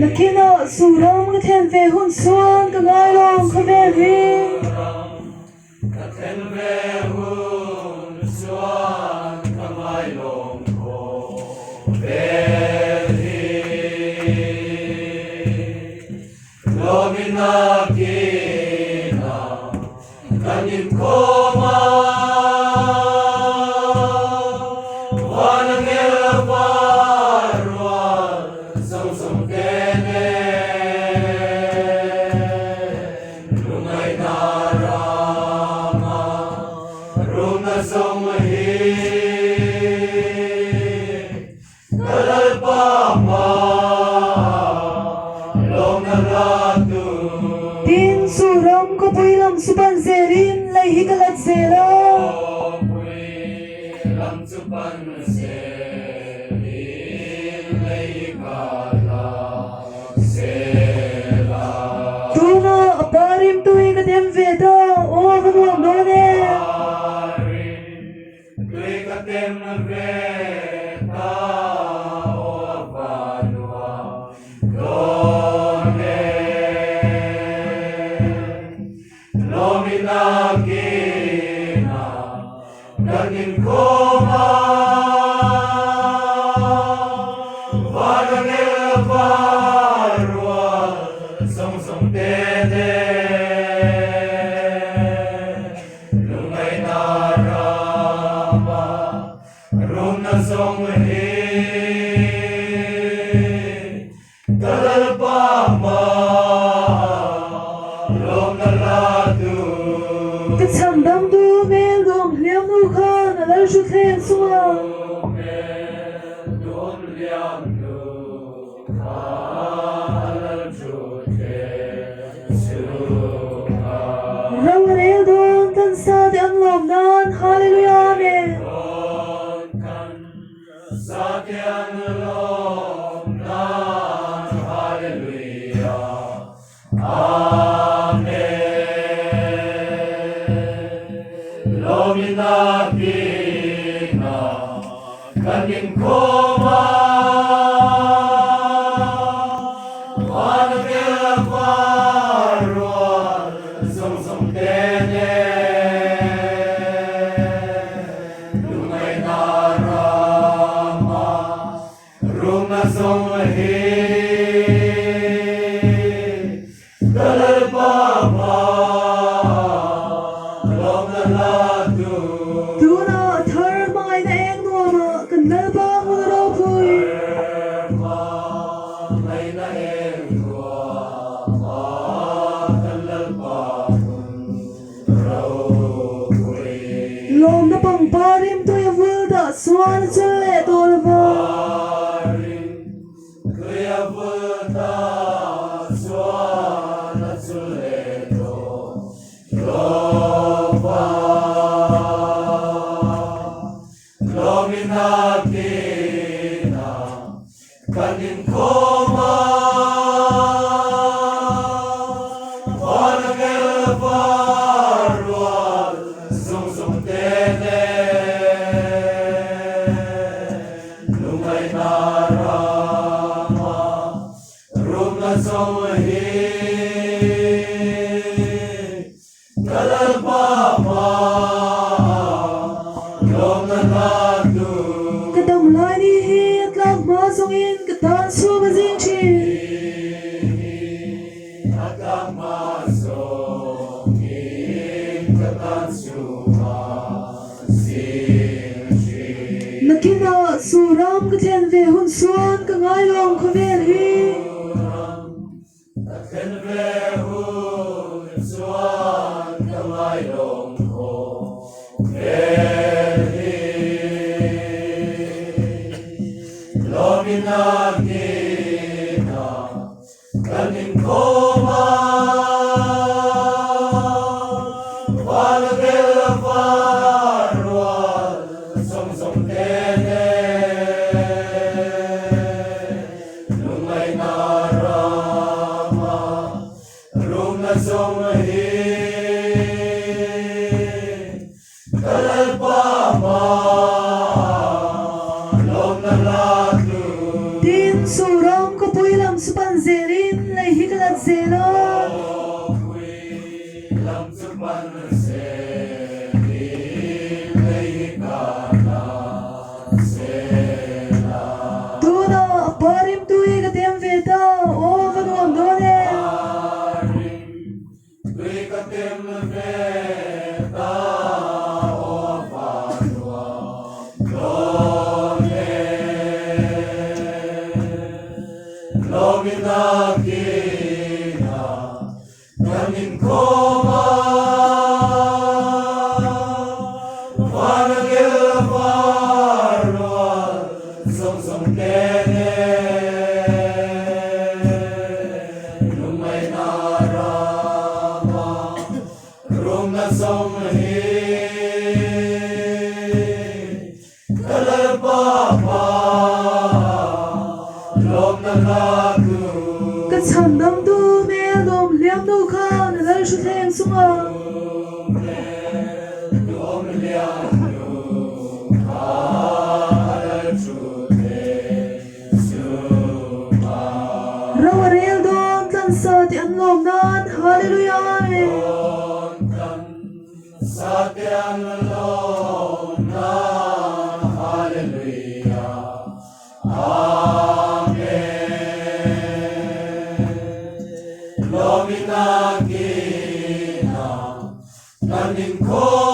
Nakina suram kathen ve hun suan ka ngai long khave vi kathen ve hun suan ka ngai long kho ve lomina kina kanin koma Suban zerin lai hikalat zera lam suban zerin lai hikalat zera tuna aparim tui kadem veda o kanuam done tui kadem veda o kanuam done Lomina kina kanin koma vanagel varwa song tene lumay narama rum na song he kalalpama Samdam du mel gom liam nu khan alal shu then suwa dom liam nu khan alal shu then suwa rawre don kan sa de an lom nan hallelujah amen don kan sa de an lom nan hallelujah amen Lomina kina kanin koma vanagel varwa song tene lumay narama rum na song he kalalpama Tuna thar mai na eng nuama kan na ba mo ro pui mai na eng nuama kan na ba ro pui lom na pang parim to ya vulda swan chale dol va kuya vulda swan chale Lomina kina kanin koma vanagel varwa song tene lumay narama rum na song he ve hun suan ka ngai long kho vel hi Khen về hun xuân cả mai đồng hồ về đi lo mi na ki na kan in ko ma wal gel farwal song song te ne lumai na sông hi kalal pa ma lom na latu tin suram ko puilam supan zerin lai hikalat zelo pui lam supan se ni lei kana se la tuna parim tui ka tem veta o vanuam done Tem ve ta o vanua lo mi na ki na kanin ko ma van gel farwal song song kene lumai na sông hi kalal pa ma lom na latu ka chandam tu me lom liam tu kha na lal shu theng sunga lom liam nu halal chu te suma rawarel don tan sa ti an lom nan hallelujah amen Satyam lona hallelujah amen lo mi na ki na kanin ko